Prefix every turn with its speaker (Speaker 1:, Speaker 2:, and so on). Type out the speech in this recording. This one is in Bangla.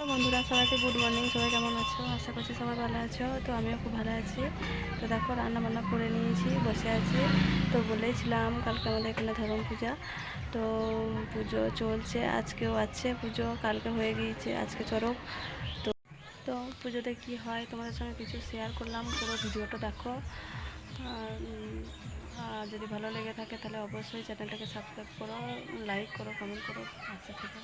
Speaker 1: বন্ধুরা সবাইকে গুড মর্নিং। সবাই কেমন আছো? আশা করছি সবাই ভালো আছো। তো আমিও খুব ভালো আছি। তো দেখো রান্না বান্না করে নিয়েছি, বসে আছি। তো বলেছিলাম কালকে আমাদের এখানে ধর্ম পূজা, তো পুজো চলছে, আজকেও আছে পুজো, কালকে হয়ে গিয়েছে, আজকে চড়ক। তো তো পুজোতে কি হয় তোমাদের সঙ্গে কিছু শেয়ার করলাম, পুরো ভিডিওটা দেখো। আর যদি ভালো লেগে থাকে তাহলে অবশ্যই চ্যানেলটাকে সাবস্ক্রাইব করো, লাইক করো, কমেন্ট করো, পাশে থেকো।